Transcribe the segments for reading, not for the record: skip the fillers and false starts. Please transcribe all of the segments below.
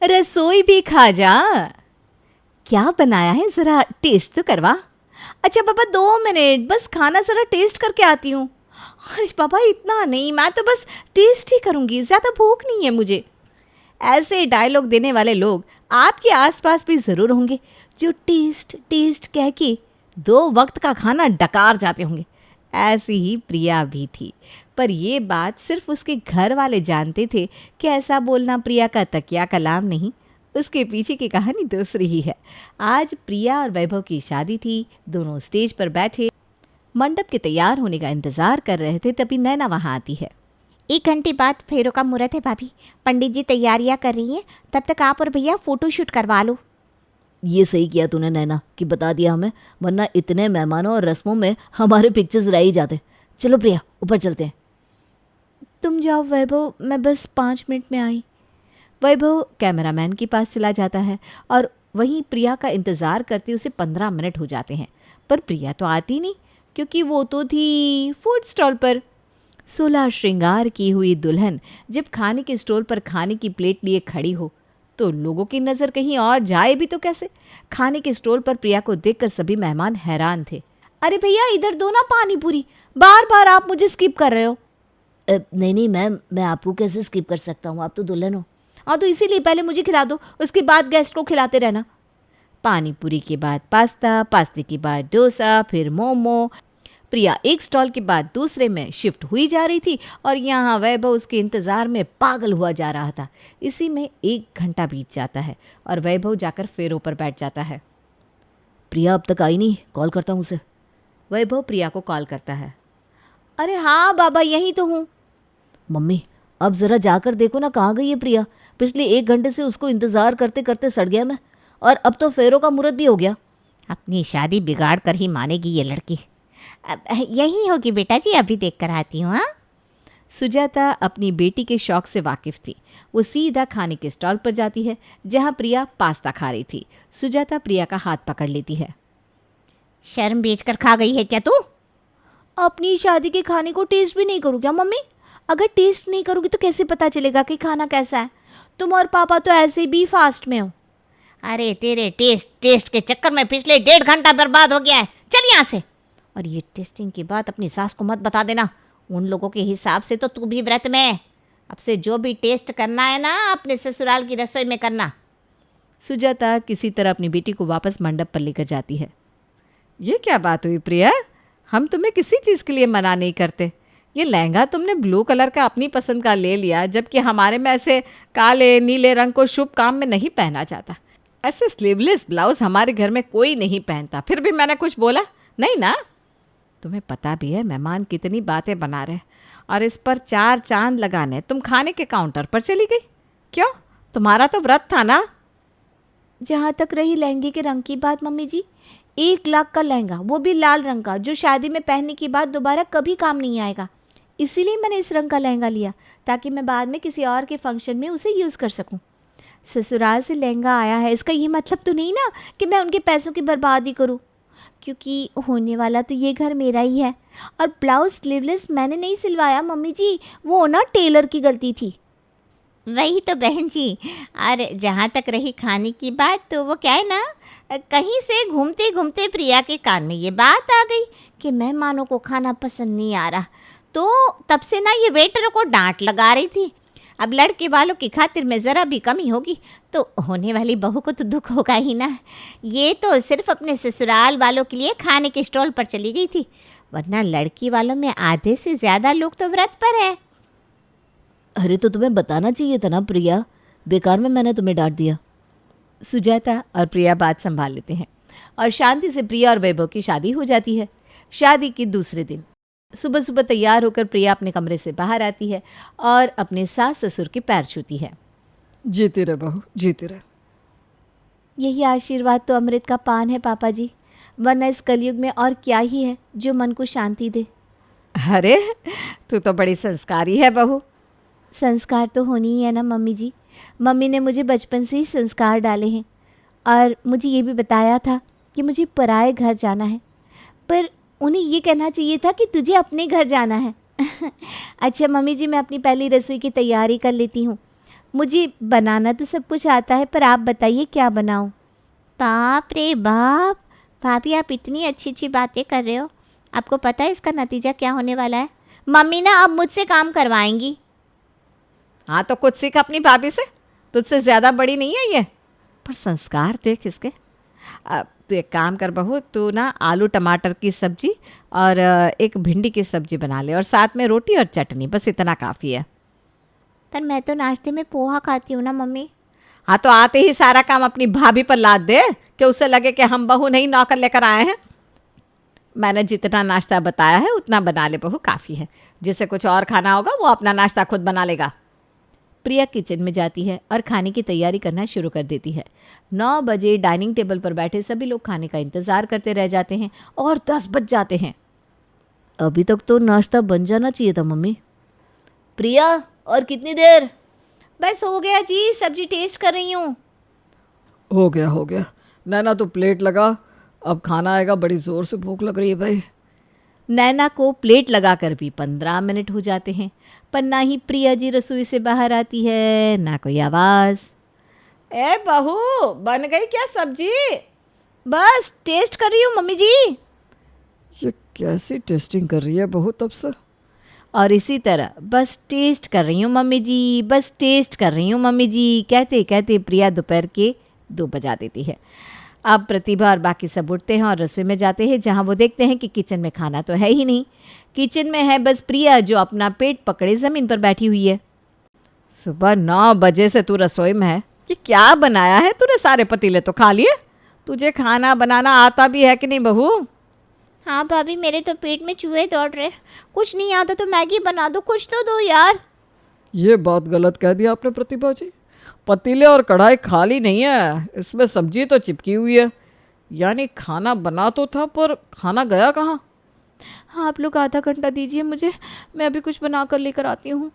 रसोई भी खा जा। क्या बनाया है जरा टेस्ट तो करवा। अच्छा पापा 2 मिनट, बस खाना जरा टेस्ट करके आती हूँ। अरे पापा इतना नहीं, मैं तो बस टेस्ट ही करूँगी, ज़्यादा भूख नहीं है मुझे। ऐसे डायलॉग देने वाले लोग आपके आसपास भी ज़रूर होंगे जो टेस्ट टेस्ट कह के 2 वक्त का खाना डकार जाते होंगे। ऐसी ही प्रिया भी थी, पर ये बात सिर्फ उसके घर वाले जानते थे कि ऐसा बोलना प्रिया का तकिया कलाम नहीं, उसके पीछे की कहानी दूसरी ही है। आज प्रिया और वैभव की शादी थी। दोनों स्टेज पर बैठे मंडप के तैयार होने का इंतजार कर रहे थे, तभी नैना वहाँ आती है। 1 घंटे बाद फेरों का मुहूर्त है भाभी, पंडित जी तैयारियां कर रही हैं, तब तक आप और भैया फोटो शूट करवा लो। ये सही किया तूने नैना कि बता दिया हमें, वरना इतने मेहमानों और रस्मों में हमारे पिक्चर्स रह ही जाते। चलो प्रिया ऊपर चलते हैं। तुम जाओ वैभव, मैं बस 5 मिनट में आई। वैभव कैमरामैन के पास चला जाता है और वहीं प्रिया का इंतज़ार करते उसे 15 मिनट हो जाते हैं, पर प्रिया तो आती नहीं, क्योंकि वो तो थी फूड स्टॉल पर। 16 श्रृंगार की हुई दुल्हन जब खाने के स्टॉल पर खाने की प्लेट लिए खड़ी हो तो लोगों की नज़र कहीं और जाए भी तो कैसे। खाने के स्टॉल पर प्रिया को देखकर सभी मेहमान हैरान थे। अरे भैया इधर दो ना पानी पूरी, बार बार आप मुझे स्किप कर रहे हो। नहीं नहीं मैम, मैं आपको कैसे स्किप कर सकता हूँ, आप तो दुल्हन हो। हाँ तो इसीलिए पहले मुझे खिला दो, उसके बाद गेस्ट को खिलाते रहना। पानी पूरी के बाद पास्ता, पास्ते के बाद डोसा, फिर मोमो। प्रिया एक स्टॉल के बाद दूसरे में शिफ्ट हुई जा रही थी और यहाँ वैभव उसके इंतज़ार में पागल हुआ जा रहा था। इसी में 1 घंटा बीत जाता है और वैभव जाकर फेरों पर बैठ जाता है। प्रिया अब तक आई नहीं, कॉल करता हूँ उसे। वैभव प्रिया को कॉल करता है। अरे हाँ बाबा यहीं तो हूँ। मम्मी अब ज़रा जाकर देखो ना कहाँ गई है प्रिया। पिछले 1 घंटे से उसको इंतज़ार करते करते सड़ गया मैं, और अब तो फेरों का मुहूर्त भी हो गया। अपनी शादी बिगाड़ कर ही मानेगी ये लड़की। यही होगी बेटा जी, अभी देख कर आती हूँ। हाँ सुजाता अपनी बेटी के शौक से वाकिफ थी। वो सीधा खाने के स्टॉल पर जाती है जहाँ प्रिया पास्ता खा रही थी। सुजाता प्रिया का हाथ पकड़ लेती है। शर्म बेचकर खा गई है क्या तू? अपनी शादी के खाने को टेस्ट भी नहीं करूँ क्या मम्मी? अगर टेस्ट नहीं करूँगी तो कैसे पता चलेगा कि खाना कैसा है? तुम और पापा तो ऐसे भी फास्ट में हो। अरे तेरे टेस्ट के चक्कर में पिछले 1.5 घंटा बर्बाद हो गया है। चल यहाँ से। और ये टेस्टिंग की बात अपनी सास को मत बता देना, उन लोगों के हिसाब से तो तू भी व्रत में है। अब से जो भी टेस्ट करना है ना अपने ससुराल की रसोई में करना। सुजाता किसी तरह अपनी बेटी को वापस मंडप पर लेकर जाती है। ये क्या बात हुई प्रिया, हम तुम्हें किसी चीज़ के लिए मना नहीं करते। ये लहंगा तुमने ब्लू कलर का अपनी पसंद का ले लिया, जबकि हमारे में ऐसे काले नीले रंग को शुभ काम में नहीं पहना जाता। ऐसे स्लीवलेस ब्लाउज हमारे घर में कोई नहीं पहनता। फिर भी मैंने कुछ बोला नहीं ना? तुम्हें पता भी है मेहमान कितनी बातें बना रहे, और इस पर 4 चांद लगाने तुम खाने के काउंटर पर चली गई। क्यों, तुम्हारा तो व्रत था ना? जहाँ तक रही लहंगे के रंग की बात मम्मी जी, 1 लाख का लहंगा, वो भी लाल रंग का, जो शादी में पहनने के बाद दोबारा कभी काम नहीं आएगा। इसीलिए मैंने इस रंग का लहंगा लिया, ताकि मैं बाद में किसी और के फंक्शन में उसे यूज़ कर सकूं। ससुराल से लहंगा आया है, इसका ये मतलब तो नहीं ना कि मैं उनके पैसों की बर्बादी करूं, क्योंकि होने वाला तो ये घर मेरा ही है। और ब्लाउज स्लीवलेस मैंने नहीं सिलवाया मम्मी जी, वो ना टेलर की गलती थी। वही तो बहन जी। और जहाँ तक रही खाने की बात, तो वो क्या है ना, कहीं से घूमते घूमते प्रिया के कान में ये बात आ गई कि मेहमानों को खाना पसंद नहीं आ रहा, तो तब से ना ये वेटर को डांट लगा रही थी। अब लड़के वालों की खातिर में ज़रा भी कमी होगी तो होने वाली बहू को तो दुख होगा ही ना। ये तो सिर्फ अपने ससुराल वालों के लिए खाने के स्टॉल पर चली गई थी, वरना लड़की वालों में आधे से ज़्यादा लोग तो व्रत पर है। अरे तो तुम्हें बताना चाहिए था ना प्रिया, बेकार में मैंने तुम्हें डांट दिया। सुजाता और प्रिया बात संभाल लेते हैं और शांति से प्रिया और वैभव की शादी हो जाती है। शादी के दूसरे दिन सुबह सुबह तैयार होकर प्रिया अपने कमरे से बाहर आती है और अपने सास ससुर के पैर छूती है। जीते रहे बहू, जीते रहे। यही आशीर्वाद तो अमृत का पान है पापा जी, वरना इस कलयुग में और क्या ही है जो मन को शांति दे। अरे तू तो बड़ी संस्कारी है बहू। संस्कार तो होनी ही है ना मम्मी जी। मम्मी ने मुझे बचपन से ही संस्कार डाले हैं और मुझे ये भी बताया था कि मुझे पराए घर जाना है, पर उन्हें ये कहना चाहिए था कि तुझे अपने घर जाना है। अच्छा मम्मी जी, मैं अपनी पहली रसोई की तैयारी कर लेती हूँ। मुझे बनाना तो सब कुछ आता है, पर आप बताइए क्या बनाऊं। बाप रे बाप, भाभी आप इतनी अच्छी अच्छी बातें कर रहे हो, आपको पता है इसका नतीजा क्या होने वाला है? मम्मी ना अब मुझसे काम करवाएंगी। हाँ तो कुछ सीख अपनी भाभी से, तुझसे ज़्यादा बड़ी नहीं है ये। पर संस्कार देख इसके। अब तू एक काम कर बहू, तू ना आलू टमाटर की सब्जी और एक भिंडी की सब्जी बना ले, और साथ में रोटी और चटनी, बस इतना काफ़ी है। पर मैं तो नाश्ते में पोहा खाती हूँ ना मम्मी। हाँ तो आते ही सारा काम अपनी भाभी पर लाद दे कि उसे लगे कि हम बहू नहीं नौकर लेकर आए हैं। मैंने जितना नाश्ता बताया है उतना बना ले बहू, काफ़ी है। जिसे कुछ और खाना होगा वो अपना नाश्ता खुद बना लेगा। प्रिया किचन में जाती है और खाने की तैयारी करना शुरू कर देती है। 9 बजे डाइनिंग टेबल पर बैठे सभी लोग खाने का इंतज़ार करते रह जाते हैं और 10 बज जाते हैं। अभी तक तो नाश्ता बन जाना चाहिए था मम्मी। प्रिया, और कितनी देर? बस हो गया जी, सब्जी टेस्ट कर रही हूँ। हो गया। नैना तो प्लेट लगा, अब खाना आएगा, बड़ी ज़ोर से भूख लग रही है भाई। नैना को प्लेट लगाकर भी 15 मिनट हो जाते हैं, पर ना ही प्रिया जी रसोई से बाहर आती है, ना कोई आवाज़। ए बहू, बन गई क्या सब्जी? बस टेस्ट कर रही हूँ मम्मी जी। ये कैसी टेस्टिंग कर रही है बहू तब से? और इसी तरह बस टेस्ट कर रही हूँ मम्मी जी, बस टेस्ट कर रही हूँ मम्मी जी कहते कहते प्रिया दोपहर के 2 बजा देती है। अब प्रतिभा और बाकी सब उठते हैं और रसोई में जाते हैं, जहाँ वो देखते हैं कि किचन में खाना तो है ही नहीं। किचन में है बस प्रिया, जो अपना पेट पकड़े ज़मीन पर बैठी हुई है। सुबह 9 बजे से तू रसोई में है, कि क्या बनाया है तूने? सारे पतीले तो खा लिए। तुझे खाना बनाना आता भी है कि नहीं बहू? हाँ भाभी, मेरे तो पेट में चूहे दौड़ रहे। कुछ नहीं आता तो मैगी बना दो, कुछ तो दो यार। ये बात गलत कह दिया आपने प्रतिभा जी। पतीले और कढ़ाई खाली नहीं है, इसमें सब्जी तो चिपकी हुई है। यानी खाना बना तो था, पर खाना गया कहाँ? हाँ, आप लोग आधा घंटा दीजिए मुझे, मैं अभी कुछ बना कर लेकर आती हूँ।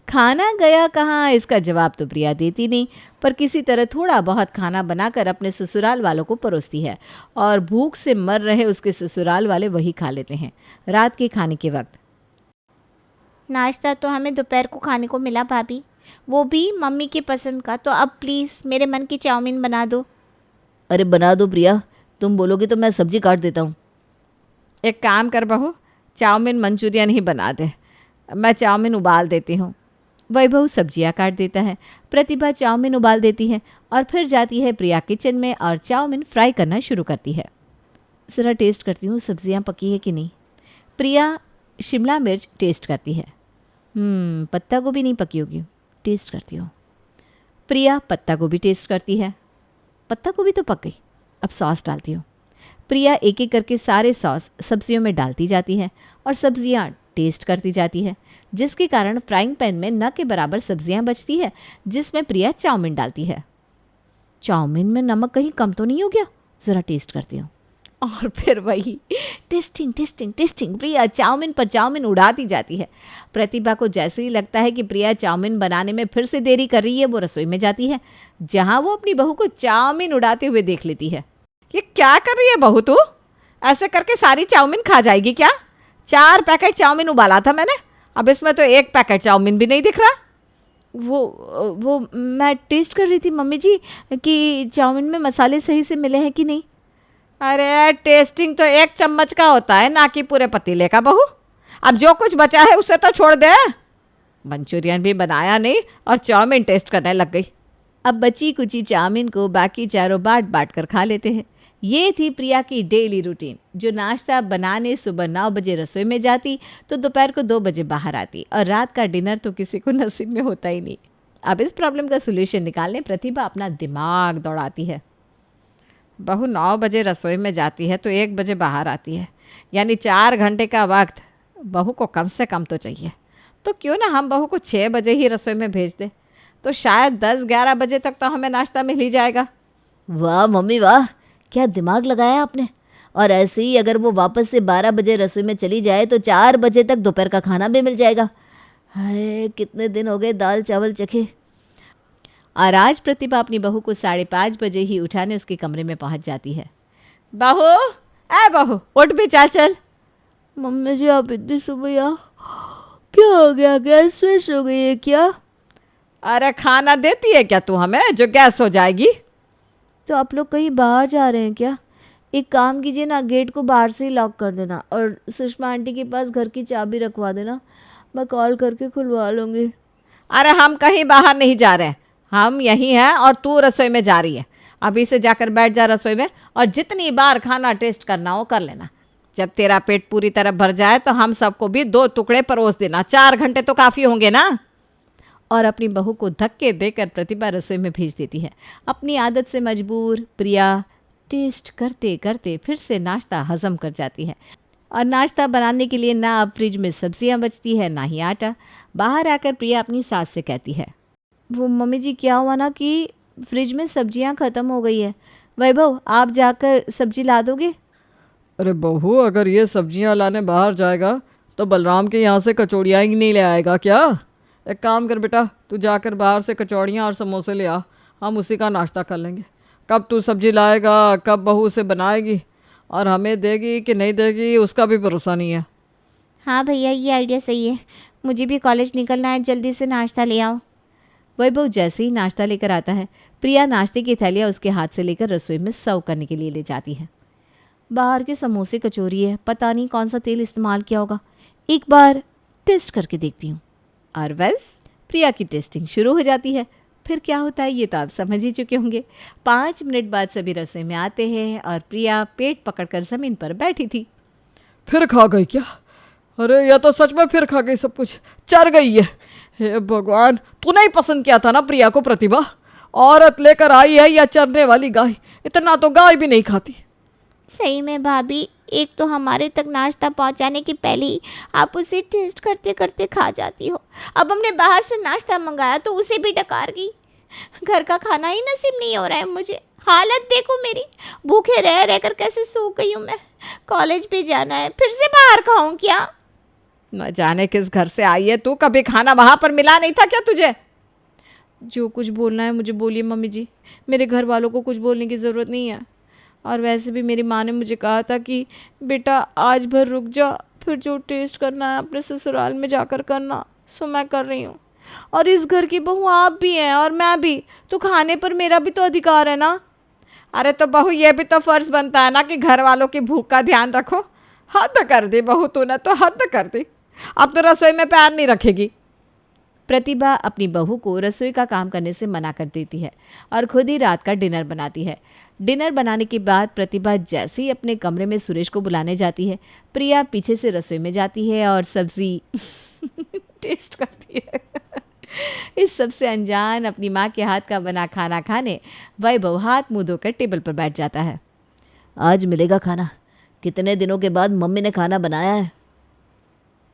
खाना गया कहाँ, इसका जवाब तो प्रिया देती नहीं, पर किसी तरह थोड़ा बहुत खाना बनाकर अपने ससुराल वालों को परोसती है, और भूख से मर रहे उसके ससुराल वाले वही खा लेते हैं। रात के खाने के वक्त नाश्ता तो हमें दोपहर को खाने को मिला भाभी, वो भी मम्मी की पसंद का। तो अब प्लीज़ मेरे मन की चाउमीन बना दो। अरे बना दो प्रिया, तुम बोलोगे तो मैं सब्जी काट देता हूँ। एक काम कर बहू, चाउमीन मंचूरियन ही बना दे, मैं चाउमीन उबाल देती हूँ। वैभव सब्जियां काट देता है, प्रतिभा चाउमीन उबाल देती है और फिर जाती है प्रिया किचन में और चाउमीन फ्राई करना शुरू करती है। ज़रा टेस्ट करती हूँ सब्जियां पकी है कि नहीं। प्रिया शिमला मिर्च टेस्ट करती है। पत्ता गोभी नहीं पकी होगी, टेस्ट करती हूँ। प्रिया पत्ता गोभी टेस्ट करती है। पत्ता गोभी तो पक गई, अब सॉस डालती हूँ। प्रिया एक एक करके सारे सॉस सब्जियों में डालती जाती है और सब्जियां टेस्ट करती जाती है, जिसके कारण फ्राइंग पैन में न के बराबर सब्जियां बचती है, जिसमें प्रिया चाउमीन डालती है। चाउमीन में नमक कहीं कम तो नहीं हो गया, ज़रा टेस्ट करती हूँ। और फिर वही टेस्टिंग टेस्टिंग टेस्टिंग, प्रिया चाउमीन पर चाउमीन उड़ाती जाती है। प्रतिभा को जैसे ही लगता है कि प्रिया चाउमीन बनाने में फिर से देरी कर रही है, वो रसोई में जाती है, जहाँ वो अपनी बहू को चाउमीन उड़ाते हुए देख लेती है। ये क्या कर रही है बहू तू? ऐसे करके सारी चाउमीन खा जाएगी क्या? 4 पैकेट चाउमीन उबाला था मैंने, अब इसमें तो 1 पैकेट चाउमीन भी नहीं दिख रहा। वो मैं टेस्ट कर रही थी मम्मी जी कि चाउमीन में मसाले सही से मिले हैं कि नहीं। अरे टेस्टिंग तो 1 चम्मच का होता है, ना कि पूरे पतीले का बहू। अब जो कुछ बचा है उसे तो छोड़ दे। मंचूरियन भी बनाया नहीं और चाउमीन टेस्ट करने लग गई। अब बची कुची चाउमीन को बाकी चारों बांट बांट कर खा लेते हैं। ये थी प्रिया की डेली रूटीन, जो नाश्ता बनाने सुबह 9 बजे रसोई में जाती तो दोपहर को 2 बजे बाहर आती, और रात का डिनर तो किसी को नसीब में होता ही नहीं। अब इस प्रॉब्लम का सोल्यूशन निकालने प्रतिभा अपना दिमाग दौड़ाती है। बहू 9 बजे रसोई में जाती है तो 1 बजे बाहर आती है, यानी 4 घंटे का वक्त बहू को कम से कम तो चाहिए। तो क्यों ना हम बहू को 6 बजे ही रसोई में भेज दें, तो शायद 10-11 बजे तक तो हमें नाश्ता मिल ही जाएगा। वाह मम्मी वाह, क्या दिमाग लगाया आपने। और ऐसे ही अगर वो वापस से 12 बजे रसोई में चली जाए तो 4 बजे तक दोपहर का खाना भी मिल जाएगा। हाय, कितने दिन हो गए दाल चावल चखे। और आज प्रतिभा अपनी बहू को 5:30 बजे ही उठाने उसके कमरे में पहुंच जाती है। बहू, ए बहू, उठ भी चल। मम्मी जी आप इतनी सुबह यहाँ क्या हो गया, गैस स्विच हो गई है क्या? अरे खाना देती है क्या तू हमें जो गैस हो जाएगी? तो आप लोग कहीं बाहर जा रहे हैं क्या? एक काम कीजिए ना, गेट को बाहर से ही लॉक कर देना और सुषमा आंटी के पास घर की चाबी रखवा देना, मैं कॉल करके खुलवा लूँगी। अरे हम कहीं बाहर नहीं जा रहे हैं, हम यहीं हैं और तू रसोई में जा रही है। अभी से जाकर बैठ जा रसोई में और जितनी बार खाना टेस्ट करना हो कर लेना। जब तेरा पेट पूरी तरह भर जाए तो हम सबको भी 2 टुकड़े परोस देना। 4 घंटे तो काफ़ी होंगे ना। और अपनी बहू को धक्के देकर प्रतिभा रसोई में भेज देती है। अपनी आदत से मजबूर प्रिया टेस्ट करते करते फिर से नाश्ता हजम कर जाती है और नाश्ता बनाने के लिए ना अब फ्रिज में सब्जियां बचती है ना ही आटा। बाहर आकर प्रिया अपनी सास से कहती है, वो मम्मी जी क्या हुआ ना कि फ्रिज में सब्जियां ख़त्म हो गई है, वैभव आप जाकर सब्जी ला दोगे? अरे बहू, अगर ये सब्जियां लाने बाहर जाएगा तो बलराम के यहाँ से कचौड़ियाँ ही नहीं ले आएगा क्या? एक काम कर बेटा, तू जाकर बाहर से कचौड़ियाँ और समोसे ले आ, हम उसी का नाश्ता कर लेंगे। कब तू सब्जी लाएगा, कब बहू से बनाएगी और हमें देगी कि नहीं देगी उसका भी भरोसा नहीं है। हाँ भैया, ये आइडिया सही है, मुझे भी कॉलेज निकलना है, जल्दी से नाश्ता ले आओ। वैभव जैसे ही नाश्ता लेकर आता है, प्रिया नाश्ते की थैलियाँ उसके हाथ से लेकर रसोई में सर्व करने के लिए ले जाती है। बाहर के समोसे कचौरी है, पता नहीं कौन सा तेल इस्तेमाल किया होगा, एक बार टेस्ट करके देखती हूँ। और बस प्रिया की टेस्टिंग शुरू हो जाती है। फिर क्या होता है ये तो आप समझ ही चुके होंगे। 5 मिनट बाद सभी रसोई में आते हैं और प्रिया पेट पकड़कर ज़मीन पर बैठी थी। फिर खा गई क्या? अरे यह तो सच में फिर खा गई, सब कुछ चर गई है। हे भगवान, तूने ही पसंद किया था ना प्रिया को प्रतिभा। औरत लेकर आई है या चरने वाली गाय, इतना तो गाय भी नहीं खाती। सही में भाभी, एक तो हमारे तक नाश्ता पहुंचाने के पहले ही आप उसे टेस्ट करते करते खा जाती हो। अब हमने बाहर से नाश्ता मंगाया तो उसे भी डकार गई। घर का खाना ही नसीब नहीं हो रहा है मुझे। हालत देखो मेरी, भूखे रह रह कर कैसे सूख गई हूँ मैं। कॉलेज भी जाना है, फिर से बाहर खाऊं क्या? न जाने किस घर से आई है तू, कभी खाना वहाँ पर मिला नहीं था क्या तुझे? जो कुछ बोलना है मुझे बोलिए मम्मी जी, मेरे घर वालों को कुछ बोलने की ज़रूरत नहीं है। और वैसे भी मेरी माँ ने मुझे कहा था कि बेटा आज भर रुक जा, फिर जो टेस्ट करना है अपने ससुराल में जाकर करना। सो मैं कर रही हूँ। और इस घर की बहू आप भी हैं और मैं भी, तो खाने पर मेरा भी तो अधिकार है ना। अरे तो बहू, ये भी तो फर्ज बनता है ना कि घर वालों की भूख का ध्यान रखो। हद कर दी बहू तूने तो, हद कर दी। अब तो रसोई में पैर नहीं रखेगी। प्रतिभा अपनी बहू को रसोई का काम करने से मना कर देती है और खुद ही रात का डिनर बनाती है। डिनर बनाने के बाद प्रतिभा जैसे ही अपने कमरे में सुरेश को बुलाने जाती है, प्रिया पीछे से रसोई में जाती है और सब्जी टेस्ट करती है। इस सबसे अनजान अपनी माँ के हाथ का बना खाना खाने वैभव हाथ मुँह धोकर टेबल पर बैठ जाता है। आज मिलेगा खाना, कितने दिनों के बाद मम्मी ने खाना बनाया है।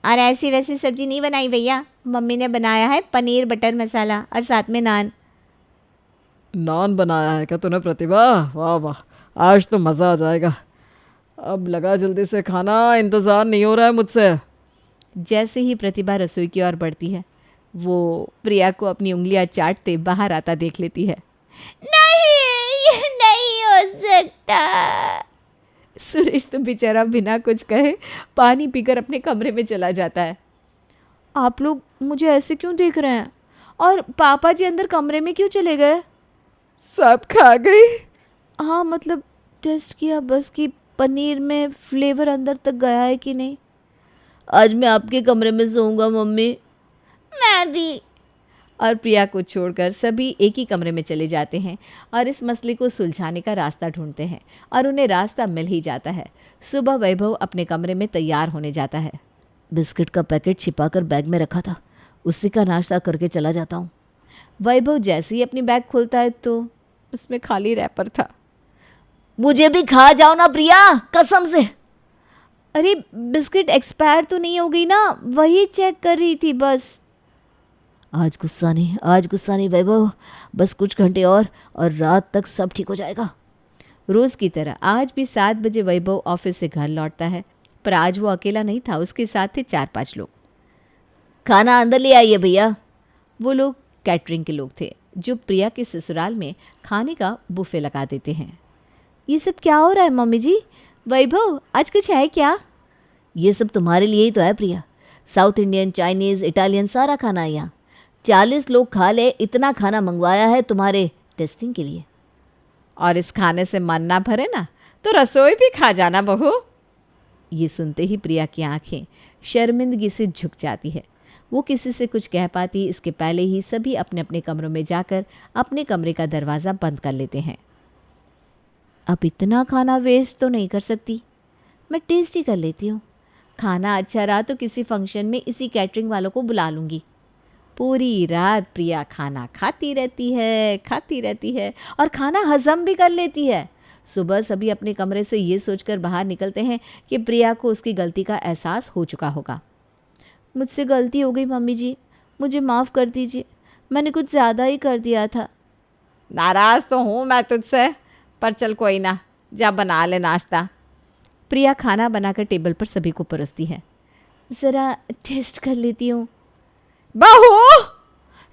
और ऐसी वैसी सब्जी नहीं बनाई भैया, मम्मी ने बनाया है पनीर बटर मसाला और साथ में नान। नान बनाया है क्या तूने प्रतिभा? वाह वाह, आज तो मज़ा आ जाएगा। अब लगा जल्दी से खाना, इंतज़ार नहीं हो रहा है मुझसे। जैसे ही प्रतिभा रसोई की ओर बढ़ती है, वो प्रिया को अपनी उंगलियां चाटते बाहर आता देख लेती है। नहीं, ये नहीं हो सकता। सुरेश तो बेचारा बिना कुछ कहे पानी पीकर अपने कमरे में चला जाता है। आप लोग मुझे ऐसे क्यों देख रहे हैं? और पापा जी अंदर कमरे में क्यों चले गए? सब खा गई? हाँ, मतलब टेस्ट किया बस कि पनीर में फ्लेवर अंदर तक गया है कि नहीं। आज मैं आपके कमरे में सोऊंगा मम्मी। मैं भी। और प्रिया को छोड़कर सभी एक ही कमरे में चले जाते हैं और इस मसले को सुलझाने का रास्ता ढूंढते हैं और उन्हें रास्ता मिल ही जाता है। सुबह वैभव अपने कमरे में तैयार होने जाता है। बिस्किट का पैकेट छिपाकर बैग में रखा था, उसी का नाश्ता करके चला जाता हूँ। वैभव जैसे ही अपनी बैग खोलता है तो उसमें खाली रैपर था। मुझे भी खा जाओ ना प्रिया, कसम से। अरे बिस्किट एक्सपायर तो नहीं हो गई ना, वही चेक कर रही थी बस। आज गुस्सा नहीं वैभव, बस कुछ घंटे और रात तक सब ठीक हो जाएगा। रोज़ की तरह आज भी 7 बजे वैभव ऑफिस से घर लौटता है, पर आज वो अकेला नहीं था, उसके साथ थे 4-5 लोग। खाना अंदर ले आइए भैया। वो लोग कैटरिंग के लोग थे जो प्रिया के ससुराल में खाने का बुफे लगा देते हैं। ये सब क्या हो रहा है मम्मी जी? वैभव आज कुछ है क्या? ये सब तुम्हारे लिए ही तो है प्रिया। साउथ इंडियन, चाइनीज़, इटालियन सारा खाना है यहाँ। 40 लोग खा ले इतना खाना मंगवाया है तुम्हारे टेस्टिंग के लिए। और इस खाने से मन ना भरे ना तो रसोई भी खा जाना बहू। ये सुनते ही प्रिया की आंखें शर्मिंदगी से झुक जाती है। वो किसी से कुछ कह पाती इसके पहले ही सभी अपने अपने कमरों में जाकर अपने कमरे का दरवाज़ा बंद कर लेते हैं। अब इतना खाना वेस्ट तो नहीं कर सकती, मैं टेस्ट ही कर लेती हूँ। खाना अच्छा रहा तो किसी फंक्शन में इसी कैटरिंग वालों को बुला लूँगी। पूरी रात प्रिया खाना खाती रहती है और खाना हजम भी कर लेती है। सुबह सभी अपने कमरे से ये सोचकर बाहर निकलते हैं कि प्रिया को उसकी गलती का एहसास हो चुका होगा। मुझसे गलती हो गई मम्मी जी, मुझे माफ़ कर दीजिए, मैंने कुछ ज़्यादा ही कर दिया था। नाराज़ तो हूँ मैं तुझसे, पर चल कोई ना, जा बना ले नाश्ता। प्रिया खाना बनाकर टेबल पर सभी को परोसती है। ज़रा टेस्ट कर लेती हूँ। बहू,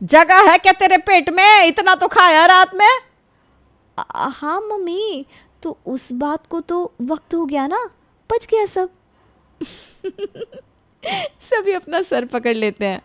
जगह है क्या तेरे पेट में? इतना तो खाया रात में। हाँ मम्मी, तो उस बात को तो वक्त हो गया ना, बच गया सब। सभी अपना सर पकड़ लेते हैं।